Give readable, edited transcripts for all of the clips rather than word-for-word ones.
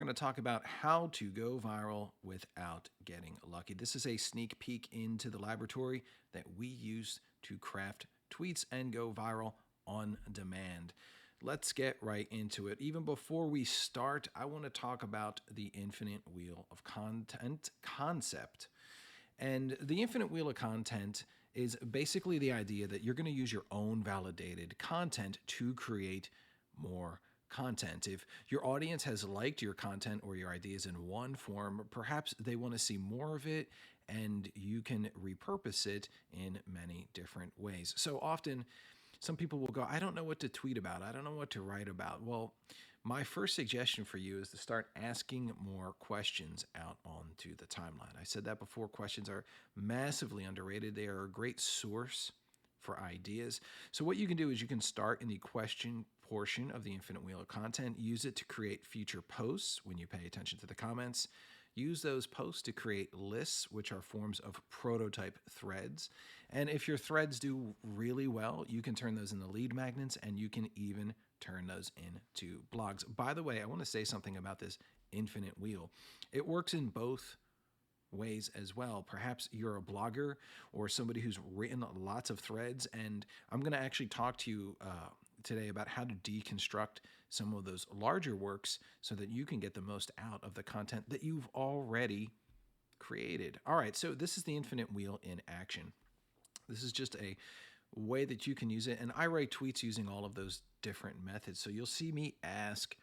We're going to talk about how to go viral without getting lucky. This is a sneak peek into the laboratory that we use to craft tweets and go viral on demand. Let's get right into it. Even before we start, I want to talk about the infinite wheel of content concept. And the infinite wheel of content is basically the idea that you're going to use your own validated content to create more content. If your audience has liked your content or your ideas in one form, perhaps they want to see more of it and you can repurpose it in many different ways. So often, some people will go, I don't know what to tweet about. I don't know what to write about. Well, my first suggestion for you is to start asking more questions out onto the timeline. I said that before. Questions are massively underrated. They are a great source for ideas. So what you can do is you can start in the question portion of the infinite wheel of content, use it to create future posts when you pay attention to the comments. Use those posts to create lists, which are forms of prototype threads. And if your threads do really well, you can turn those into lead magnets and you can even turn those into blogs. By the way, I want to say something about this infinite wheel. It works in both ways as well. Perhaps you're a blogger or somebody who's written lots of threads, and I'm going to actually talk to you today about how to deconstruct some of those larger works so that you can get the most out of the content that you've already created. All right, so this is the infinite wheel in action. This is just a way that you can use it, and I write tweets using all of those different methods. So you'll see me ask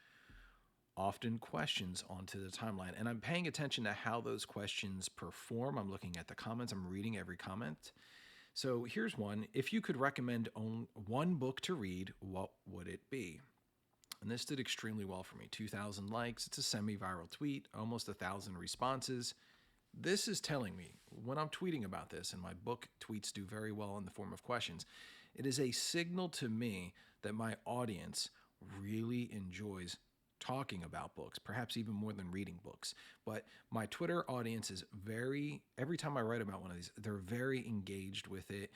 often questions onto the timeline, and I'm paying attention to how those questions perform. I'm looking at the comments. I'm reading every comment. So here's one. If you could recommend one book to read, what would it be? And this did extremely well for me. 2,000 likes. It's a semi-viral tweet, almost 1,000 responses. This is telling me when I'm tweeting about this, and my book tweets do very well in the form of questions, it is a signal to me that my audience really enjoys talking about books, perhaps even more than reading books. But my Twitter audience is every time I write about one of these, they're very engaged with it.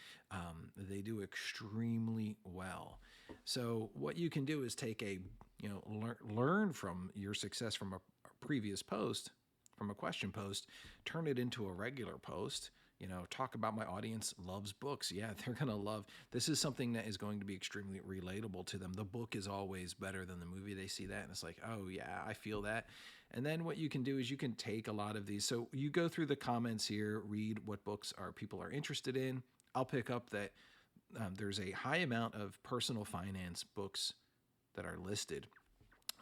They do extremely well. So what you can do is take learn from your success from a previous post, from a question post, turn it into a regular post. Talk about my audience loves books. Yeah, they're going to love. This is something that is going to be extremely relatable to them. The book is always better than the movie. They see that and it's like, oh yeah, I feel that. And then what you can do is you can take a lot of these. So you go through the comments here, read what books people are interested in. I'll pick up that there's a high amount of personal finance books that are listed.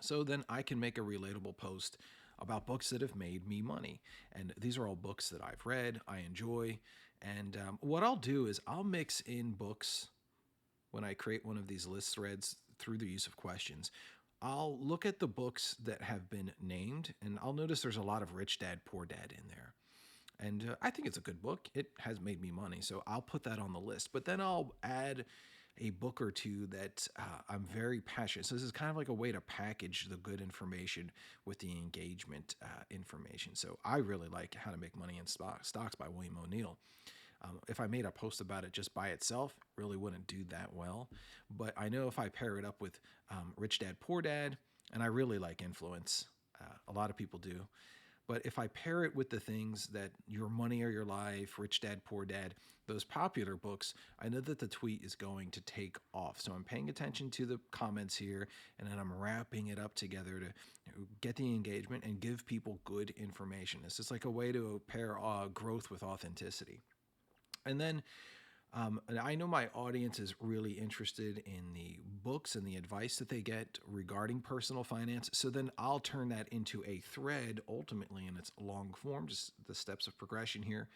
So then I can make a relatable post about books that have made me money. And these are all books that I've read, I enjoy. And what I'll do is I'll mix in books when I create one of these list threads through the use of questions. I'll look at the books that have been named, and I'll notice there's a lot of Rich Dad, Poor Dad in there. And I think it's a good book. It has made me money, so I'll put that on the list. But then I'll add a book or two that I'm very passionate. So this is kind of like a way to package the good information with the engagement information. So I really like How to Make Money in Stocks by William O'Neill. If I made a post about it just by itself, really wouldn't do that well. But I know if I pair it up with Rich Dad, Poor Dad, and I really like Influence, a lot of people do. But if I pair it with the things that Your Money or Your Life, Rich Dad, Poor Dad, those popular books, I know that the tweet is going to take off. So I'm paying attention to the comments here, and then I'm wrapping it up together to get the engagement and give people good information. This is like a way to pair growth with authenticity. And then I know my audience is really interested in the books and the advice that they get regarding personal finance. So then I'll turn that into a thread ultimately in its long form, just the steps of progression here.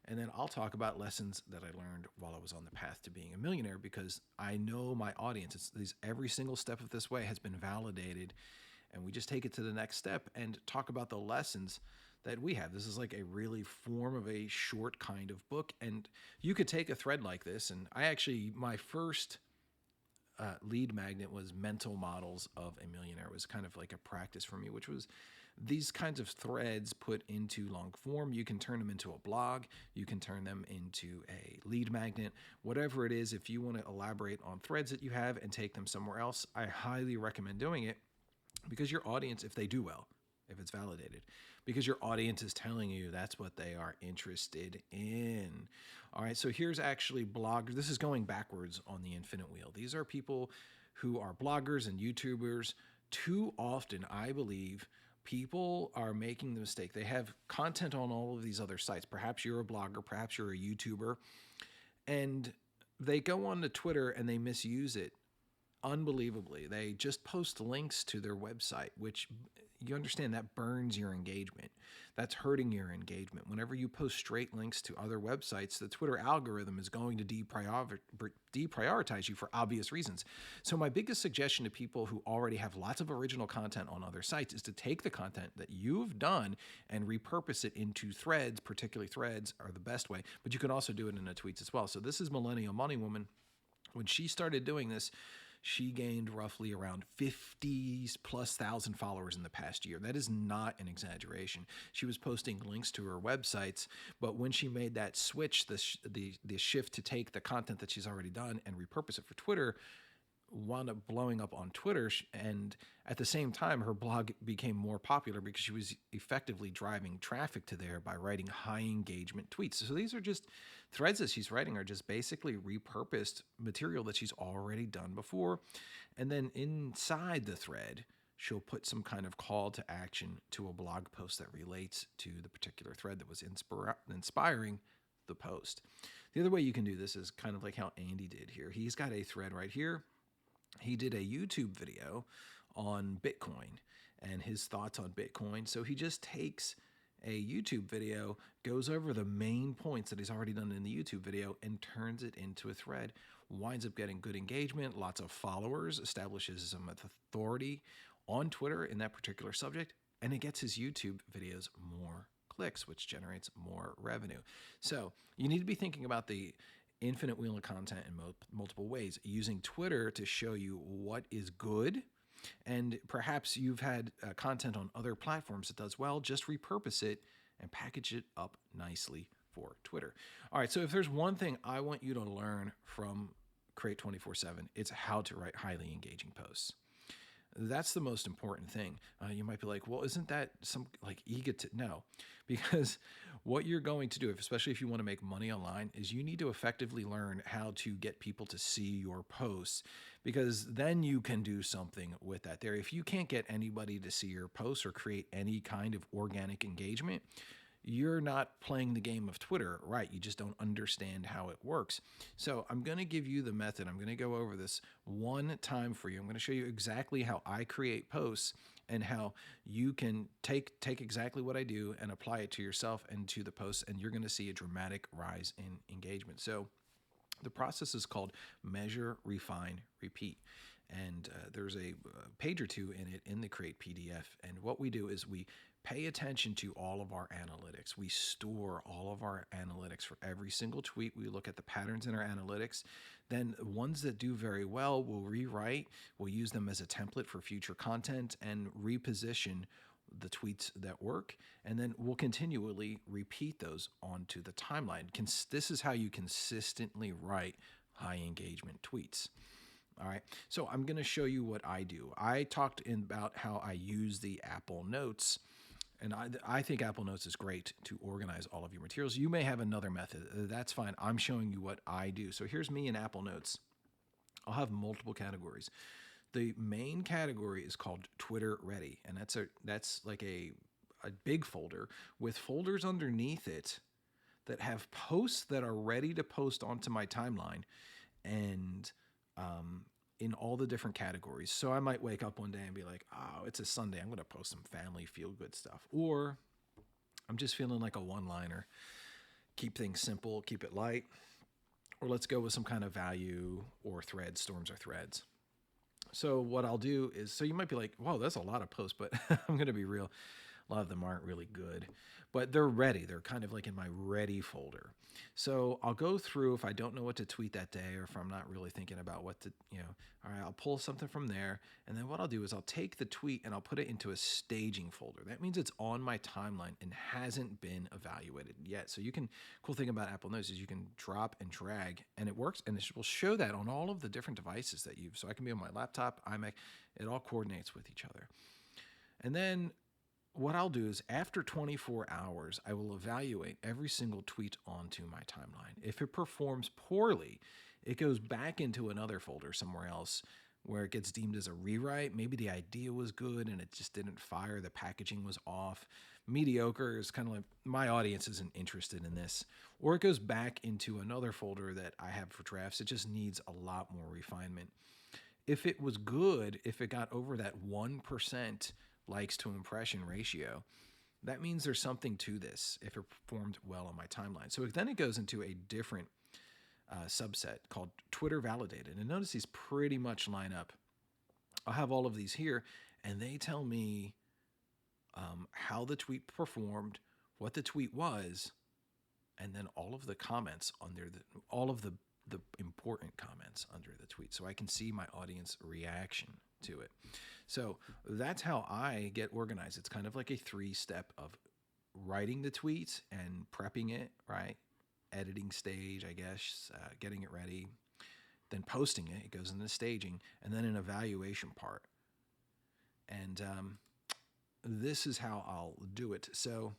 And then I'll talk about lessons that I learned while I was on the path to being a millionaire because I know my audience. Every single step of this way has been validated. And we just take it to the next step and talk about the lessons that we have. This is like a really form of a short kind of book. And you could take a thread like this. And my first lead magnet was Mental Models of a Millionaire. It was kind of like a practice for me, which was these kinds of threads put into long form. You can turn them into a blog. You can turn them into a lead magnet, whatever it is. If you want to elaborate on threads that you have and take them somewhere else, I highly recommend doing it because your audience, if they do well, if it's validated, because your audience is telling you that's what they are interested in. All right, so here's actually bloggers. This is going backwards on the infinite wheel. These are people who are bloggers and YouTubers. Too often, I believe, people are making the mistake. They have content on all of these other sites. Perhaps you're a blogger, perhaps you're a YouTuber, and they go on to Twitter and they misuse it unbelievably. They just post links to their website, which you understand that burns your engagement. That's hurting your engagement. Whenever you post straight links to other websites, the Twitter algorithm is going to deprioritize you for obvious reasons. So my biggest suggestion to people who already have lots of original content on other sites is to take the content that you've done and repurpose it into threads. Particularly threads are the best way, but you can also do it in a tweets as well. So this is Millennial Money Woman. When she started doing this, she gained roughly around 50,000+ followers in the past year. That is not an exaggeration. She was posting links to her websites, but when she made that switch, the shift to take the content that she's already done and repurpose it for Twitter, wound up blowing up on Twitter, and at the same time her blog became more popular because she was effectively driving traffic to there by writing high engagement tweets. So these are just threads that she's writing are just basically repurposed material that she's already done before, and then inside the thread she'll put some kind of call to action to a blog post that relates to the particular thread that was inspiring the post. The other way you can do this is kind of like how Andy did here. He's got a thread right here. He did a YouTube video on Bitcoin and his thoughts on Bitcoin. So he just takes a YouTube video, goes over the main points that he's already done in the YouTube video, and turns it into a thread. Winds up getting good engagement, lots of followers, establishes some authority on Twitter in that particular subject, and it gets his YouTube videos more clicks, which generates more revenue. So you need to be thinking about the infinite wheel of content in multiple ways, using Twitter to show you what is good, and perhaps you've had content on other platforms that does well. Just repurpose it and package it up nicely for Twitter. All right, so if there's one thing I want you to learn from Create 24/7, it's how to write highly engaging posts. That's the most important thing. You might be like, well, isn't that some like no, because what you're going to do, especially if you want to make money online, is you need to effectively learn how to get people to see your posts, because then you can do something with that there. If you can't get anybody to see your posts or create any kind of organic engagement, you're not playing the game of Twitter right. You just don't understand how it works. So I'm going to give you the method. I'm going to go over this one time for you. I'm going to show you exactly how I create posts and how you can take exactly what I do and apply it to yourself and to the posts, and you're going to see a dramatic rise in engagement. So the process is called measure, refine, repeat. And there's a page or two in it in the Create PDF. And what we do is we pay attention to all of our analytics. We store all of our analytics for every single tweet. We look at the patterns in our analytics. Then ones that do very well, we'll rewrite. We'll use them as a template for future content and reposition the tweets that work. And then we'll continually repeat those onto the timeline. This is how you consistently write high engagement tweets. All right, so I'm going to show you what I do. I talked about how I use the Apple Notes, and I think Apple Notes is great to organize all of your materials. You may have another method. That's fine. I'm showing you what I do. So here's me in Apple Notes. I'll have multiple categories. The main category is called Twitter Ready, and that's like a big folder with folders underneath it that have posts that are ready to post onto my timeline, and in all the different categories. So I might wake up one day and be like, oh, it's a Sunday, I'm going to post some family feel-good stuff. Or I'm just feeling like a one-liner. Keep things simple, keep it light. Or let's go with some kind of value or threads, storms or threads. So what I'll do is, so you might be like, whoa, that's a lot of posts, but I'm going to be real. A lot of them aren't really good, but they're ready. They're kind of like in my ready folder. So I'll go through if I don't know what to tweet that day, or if I'm not really thinking about what to, all right, I'll pull something from there. And then what I'll do is I'll take the tweet and I'll put it into a staging folder. That means it's on my timeline and hasn't been evaluated yet. So cool thing about Apple Notes is you can drop and drag, and it works, and it will show that on all of the different devices that so I can be on my laptop, iMac, it all coordinates with each other. And then what I'll do is after 24 hours, I will evaluate every single tweet onto my timeline. If it performs poorly, it goes back into another folder somewhere else where it gets deemed as a rewrite. Maybe the idea was good and it just didn't fire, the packaging was off. Mediocre is kind of like my audience isn't interested in this. Or it goes back into another folder that I have for drafts. It just needs a lot more refinement. If it was good, if it got over that 1% likes to impression ratio, that means there's something to this if it performed well on my timeline. So then it goes into a different subset called Twitter validated. And notice these pretty much line up. I'll have all of these here, and they tell me how the tweet performed, what the tweet was, and then all of the comments under all of the important comments under the tweet, so I can see my audience reaction to it. So that's how I get organized. It's kind of like a 3-step of writing the tweet and prepping it, right? Editing stage, I guess, getting it ready, then posting it. It goes into staging, and then an evaluation part. And this is how I'll do it. So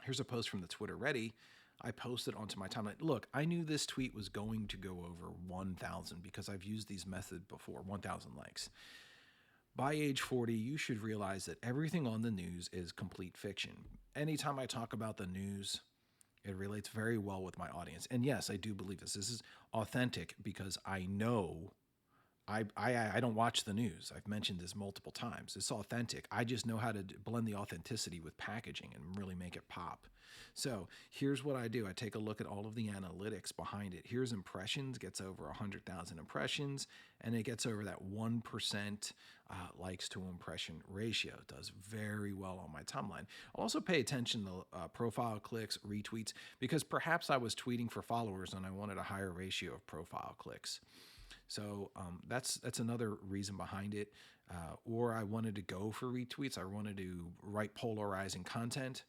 here's a post from the Twitter Ready. I posted onto my timeline. Look, I knew this tweet was going to go over 1,000 because I've used these methods before, 1,000 likes. By age 40, you should realize that everything on the news is complete fiction. Anytime I talk about the news, it relates very well with my audience. And yes, I do believe this. This is authentic because I know I don't watch the news. I've mentioned this multiple times. It's authentic. I just know how to blend the authenticity with packaging and really make it pop. So here's what I do. I take a look at all of the analytics behind it. Here's impressions, gets over 100,000 impressions, and it gets over that 1% likes to impression ratio. It does very well on my timeline. I'll also pay attention to profile clicks, retweets, because perhaps I was tweeting for followers and I wanted a higher ratio of profile clicks. So that's another reason behind it. Or I wanted to go for retweets. I wanted to write polarizing content.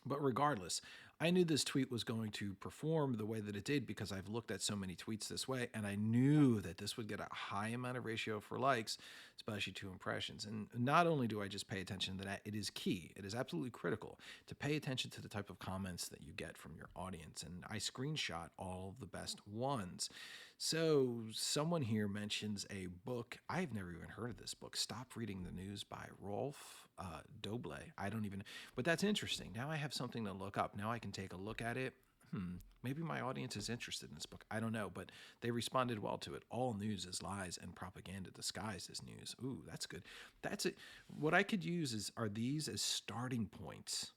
But regardless, I knew this tweet was going to perform the way that it did because I've looked at so many tweets this way, and I knew that this would get a high amount of ratio for likes, especially to impressions. And not only do I just pay attention to that, it is key. It is absolutely critical to pay attention to the type of comments that you get from your audience. And I screenshot all of the best ones. So someone here mentions a book. I've never even heard of this book, Stop Reading the News by Rolf Doble. I don't even, but that's interesting. Now I have something to look up. Now I can take a look at it. Maybe my audience is interested in this book. I don't know, but they responded well to it. All news is lies and propaganda disguised as news. Ooh, that's good. That's it. What I could use are these as starting points.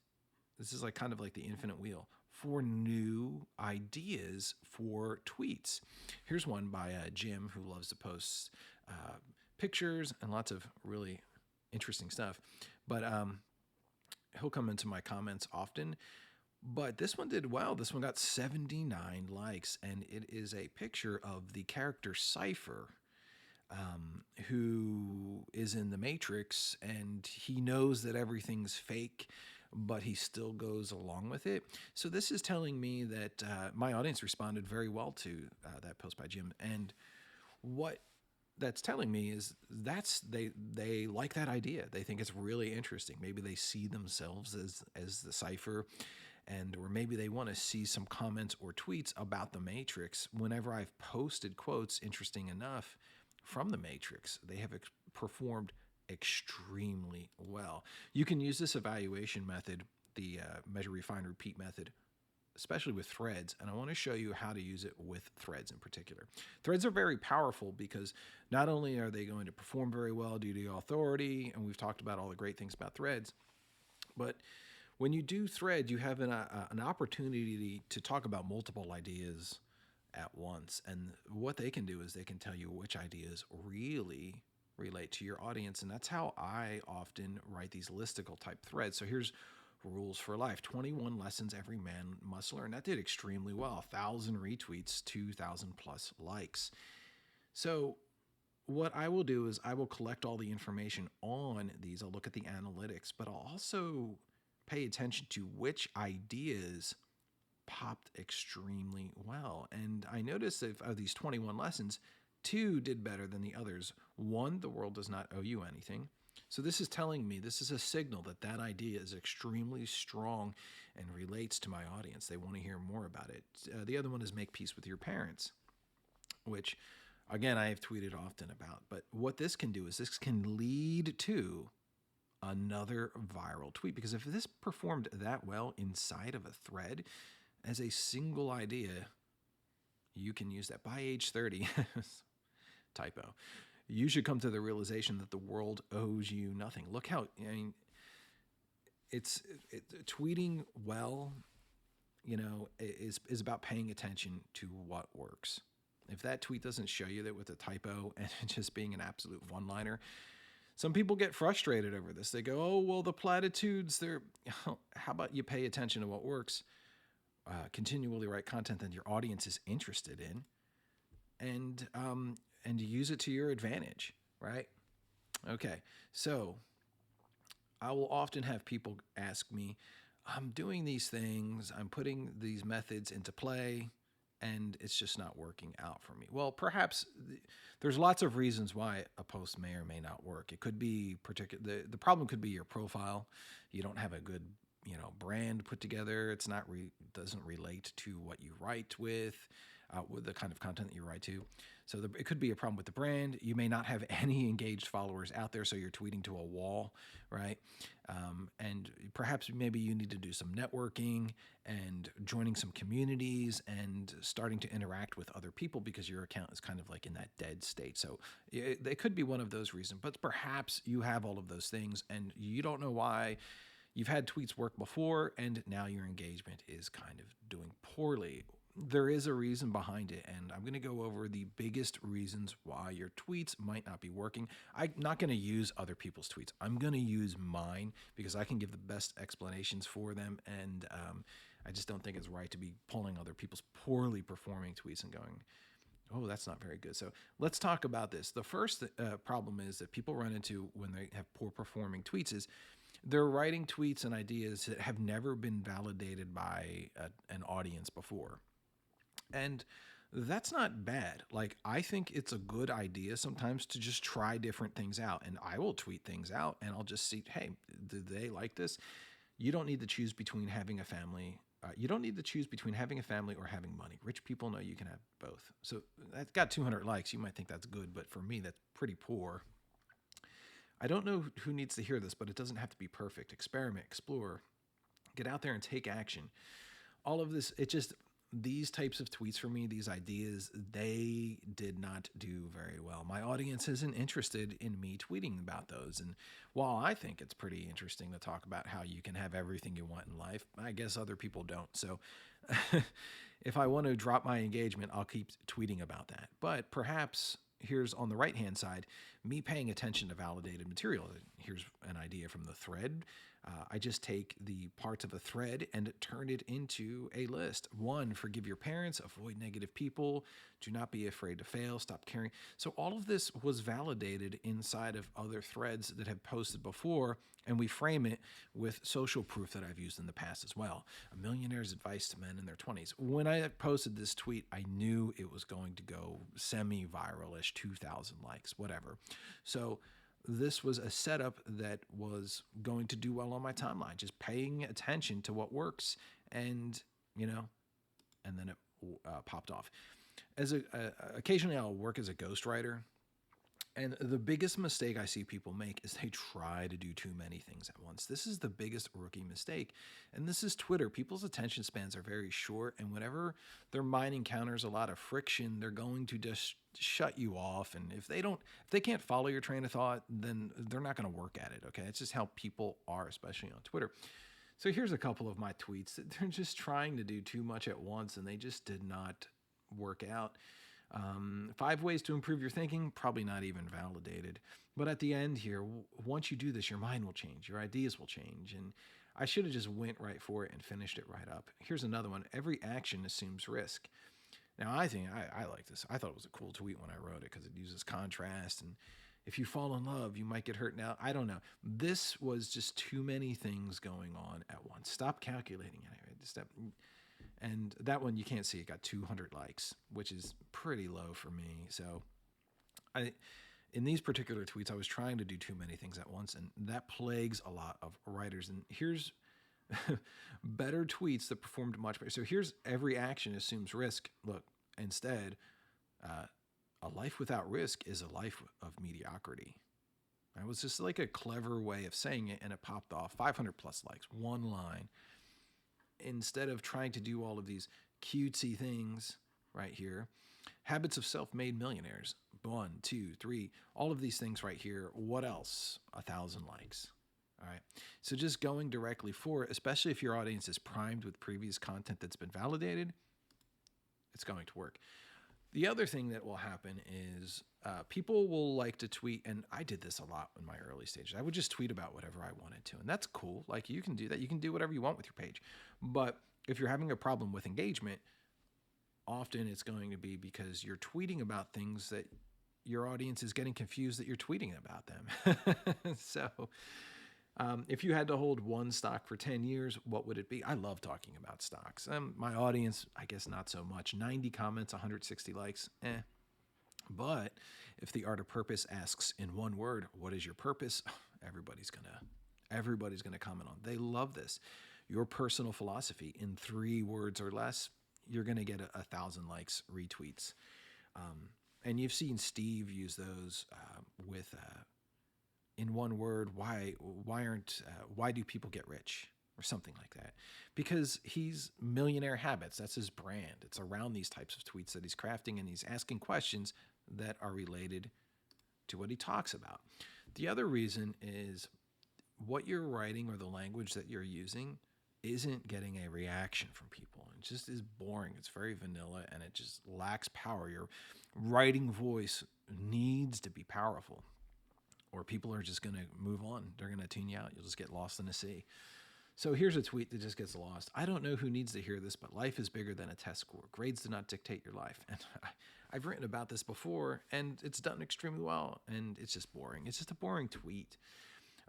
This is like kind of like the infinite wheel for new ideas for tweets. Here's one by Jim, who loves to post pictures and lots of really interesting stuff. But he'll come into my comments often. But this one did well. This one got 79 likes, and it is a picture of the character Cypher, who is in the Matrix, and he knows that everything's fake, but he still goes along with it. So this is telling me that my audience responded very well to that post by Jim. And what that's telling me is they like that idea. They think it's really interesting. Maybe they see themselves as the Cypher, or maybe they want to see some comments or tweets about the Matrix. Whenever I've posted quotes, interesting enough, from the Matrix, they have performed extremely well. You can use this evaluation method, the measure, refine, repeat method, especially with threads, and I want to show you how to use it with threads in particular. Threads are very powerful because not only are they going to perform very well due to authority, and we've talked about all the great things about threads, but when you do thread, you have an opportunity to talk about multiple ideas at once, and what they can do is they can tell you which ideas really relate to your audience, and that's how I often write these listicle type threads. So here's rules for life: 21 lessons every man must learn. That did extremely well. 1,000 retweets, 2,000 plus likes. So what I will do is I will collect all the information on these. I'll look at the analytics, but I'll also pay attention to which ideas popped extremely well. And I noticed that of these 21 lessons, 2 did better than the others. 1, the world does not owe you anything. So this is telling me, this is a signal that that idea is extremely strong and relates to my audience. They want to hear more about it. The other one is make peace with your parents, which again I have tweeted often about. But what this can do is this can lead to another viral tweet, because if this performed that well inside of a thread as a single idea, you can use that by age 30. Typo. You should come to the realization that the world owes you nothing. Look how, I mean, tweeting well, is about paying attention to what works. If that tweet doesn't show you that with a typo and just being an absolute one-liner, some people get frustrated over this. They go, "Oh, well, the platitudes, they're." How about you pay attention to what works? Continually write content that your audience is interested in, and use it to your advantage, right? Okay, so I will often have people ask me, I'm doing these things, I'm putting these methods into play, and it's just not working out for me. Well, perhaps there's lots of reasons why a post may or may not work. It could be particular. The problem could be your profile. You don't have a good brand put together. It's not doesn't relate to what you write with the kind of content that you write to. So it could be a problem with the brand. You may not have any engaged followers out there, so you're tweeting to a wall, right? And perhaps maybe you need to do some networking and joining some communities and starting to interact with other people, because your account is kind of like in that dead state. So it could be one of those reasons, but perhaps you have all of those things and you don't know why. You've had tweets work before, and now your engagement is kind of doing poorly. There is a reason behind it, and I'm going to go over the biggest reasons why your tweets might not be working. I'm not going to use other people's tweets. I'm going to use mine because I can give the best explanations for them, and I just don't think it's right to be pulling other people's poorly performing tweets and going, oh, that's not very good. So let's talk about this. The first problem is that people run into when they have poor performing tweets is they're writing tweets and ideas that have never been validated by an audience before. And that's not bad. Like, I think it's a good idea sometimes to just try different things out. And I will tweet things out and I'll just see, hey, do they like this? You don't need to choose between having a family. You don't need to choose between having a family or having money. Rich people know you can have both. So that's got 200 likes. You might think that's good, but for me, that's pretty poor. I don't know who needs to hear this, but it doesn't have to be perfect. Experiment, explore, get out there and take action. All of this, these types of tweets for me, these ideas, they did not do very well. My audience isn't interested in me tweeting about those. And while I think it's pretty interesting to talk about how you can have everything you want in life, I guess other people don't. So if I want to drop my engagement, I'll keep tweeting about that. But perhaps here's on the right-hand side, me paying attention to validated material. Here's an idea from the thread. I just take the parts of a thread and turn it into a list. 1, forgive your parents, avoid negative people, do not be afraid to fail, stop caring. So all of this was validated inside of other threads that have posted before, and we frame it with social proof that I've used in the past as well. A millionaire's advice to men in their 20s. When I posted this tweet, I knew it was going to go semi-viral-ish, 2,000 likes, whatever. So this was a setup that was going to do well on my timeline, just paying attention to what works, and and then it popped off. Occasionally I'll work as a ghostwriter, and the biggest mistake I see people make is they try to do too many things at once. This is the biggest rookie mistake. And this is Twitter. People's attention spans are very short. And whenever their mind encounters a lot of friction, they're going to just shut you off. And if they can't follow your train of thought, then they're not going to work at it. Okay. It's just how people are, especially on Twitter. So here's a couple of my tweets that they're just trying to do too much at once, and they just did not work out. 5 ways to improve your thinking, probably not even validated. But at the end here, once you do this, your mind will change, your ideas will change. And I should have just went right for it and finished it right up. Here's another one. Every action assumes risk. Now, I think I like this. I thought it was a cool tweet when I wrote it because it uses contrast. And if you fall in love, you might get hurt. Now, I don't know. This was just too many things going on at once. Stop calculating it. And that one, you can't see, it got 200 likes, which is pretty low for me. So in these particular tweets, I was trying to do too many things at once, and that plagues a lot of writers. And here's better tweets that performed much better. So here's every action assumes risk. Look, instead, uh, a life without risk is a life of mediocrity. It was just like a clever way of saying it, and it popped off 500 plus likes, one line. Instead of trying to do all of these cutesy things right here, habits of self-made millionaires, 1, 2, 3, all of these things right here. What else? 1,000 likes. All right. So just going directly for it, especially if your audience is primed with previous content that's been validated, it's going to work. The other thing that will happen is people will like to tweet, and I did this a lot in my early stages. I would just tweet about whatever I wanted to, and that's cool. Like, you can do that. You can do whatever you want with your page. But if you're having a problem with engagement, often it's going to be because you're tweeting about things that your audience is getting confused that you're tweeting about them. So if you had to hold one stock for 10 years, what would it be? I love talking about stocks. My audience, I guess not so much. 90 comments, 160 likes, But if the art of purpose asks in one word, what is your purpose? Everybody's gonna comment on. They love this. Your personal philosophy in 3 words or less, you're gonna get 1,000 likes, retweets, and you've seen Steve use those with. In one word, why do people get rich, or something like that? Because he's Millionaire Habits. That's his brand. It's around these types of tweets that he's crafting, and he's asking questions that are related to what he talks about. The other reason is what you're writing or the language that you're using isn't getting a reaction from people. It just is boring. It's very vanilla, and it just lacks power. Your writing voice needs to be powerful, or people are just going to move on. They're going to tune you out. You'll just get lost in the sea. So here's a tweet that just gets lost. I don't know who needs to hear this, but life is bigger than a test score. Grades do not dictate your life. And I've written about this before, and it's done extremely well, and it's just boring. It's just a boring tweet.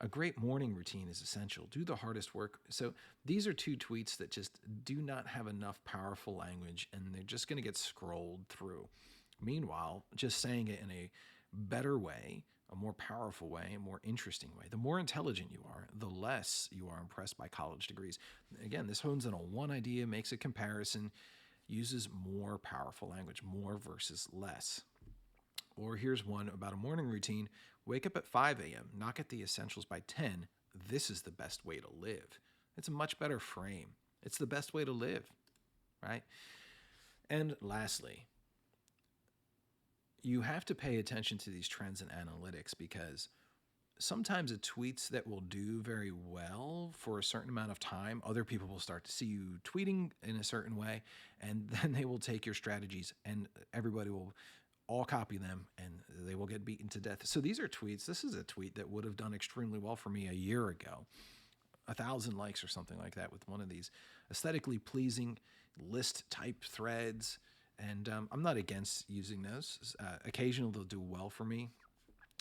A great morning routine is essential. Do the hardest work. So these are 2 tweets that just do not have enough powerful language, and they're just going to get scrolled through. Meanwhile, just saying it in a better way, a more powerful way, a more interesting way. The more intelligent you are, the less you are impressed by college degrees. Again, this hones in on one idea, makes a comparison, uses more powerful language, more versus less. Or here's one about a morning routine. Wake up at 5 a.m., knock at the essentials by 10. This is the best way to live. It's a much better frame. It's the best way to live, right? And lastly, you have to pay attention to these trends and analytics, because sometimes it tweets that will do very well for a certain amount of time. Other people will start to see you tweeting in a certain way, and then they will take your strategies, and everybody will all copy them, and they will get beaten to death. So these are tweets. This is a tweet that would have done extremely well for me a year ago. 1,000 likes or something like that with one of these aesthetically pleasing list type threads. And I'm not against using those. Occasionally they'll do well for me,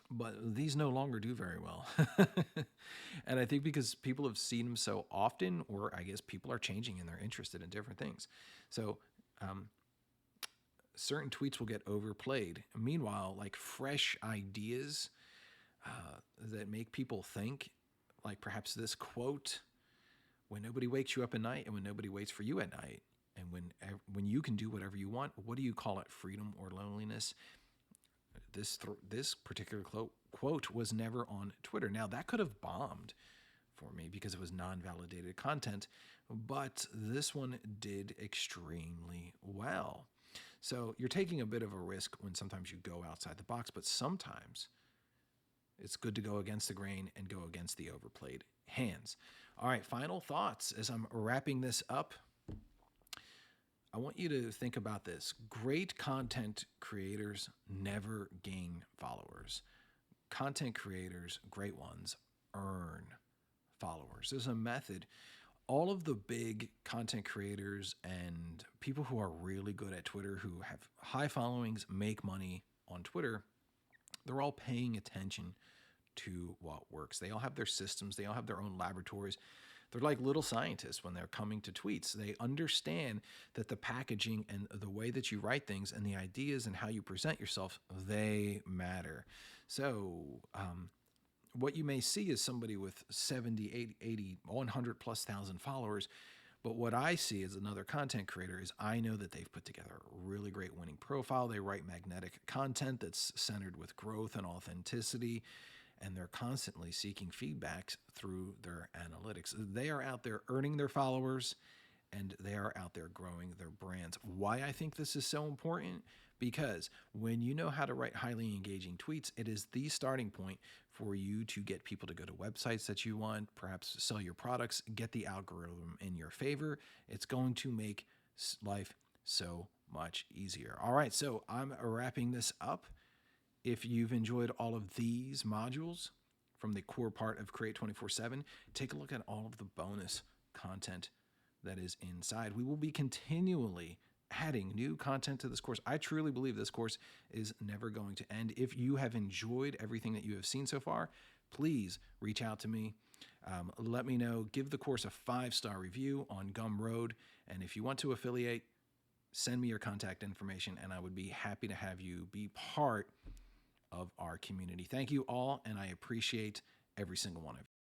but these no longer do very well. And I think because people have seen them so often, or I guess people are changing and they're interested in different things. So certain tweets will get overplayed. Meanwhile, like fresh ideas that make people think, like perhaps this quote, when nobody wakes you up at night and when nobody waits for you at night, and when you can do whatever you want, what do you call it? Freedom or loneliness? This particular quote was never on Twitter. Now, that could have bombed for me because it was non-validated content, but this one did extremely well. So you're taking a bit of a risk when sometimes you go outside the box, but sometimes it's good to go against the grain and go against the overplayed hands. All right, final thoughts as I'm wrapping this up. I want you to think about this. Great content creators never gain followers. Content creators, great ones, earn followers. There's a method. All of the big content creators and people who are really good at Twitter, who have high followings, make money on Twitter, they're all paying attention to what works. They all have their systems. They all have their own laboratories. They're like little scientists when they're coming to tweets. They understand that the packaging and the way that you write things and the ideas and how you present yourself, they matter. So, what you may see is somebody with 70, 80, 100 plus thousand followers. But what I see as another content creator is I know that they've put together a really great winning profile. They write magnetic content that's centered with growth and authenticity, and they're constantly seeking feedbacks through their analytics. They are out there earning their followers, and they are out there growing their brands. Why I think this is so important? Because when you know how to write highly engaging tweets, it is the starting point for you to get people to go to websites that you want, perhaps sell your products, get the algorithm in your favor. It's going to make life so much easier. All right, so I'm wrapping this up. If you've enjoyed all of these modules from the core part of Create 24/7, take a look at all of the bonus content that is inside. We will be continually adding new content to this course. I truly believe this course is never going to end. If you have enjoyed everything that you have seen so far, please reach out to me. Let me know. Give the course a 5-star review on Gumroad. And if you want to affiliate, send me your contact information, and I would be happy to have you be part of our community. Thank you all, and I appreciate every single one of you.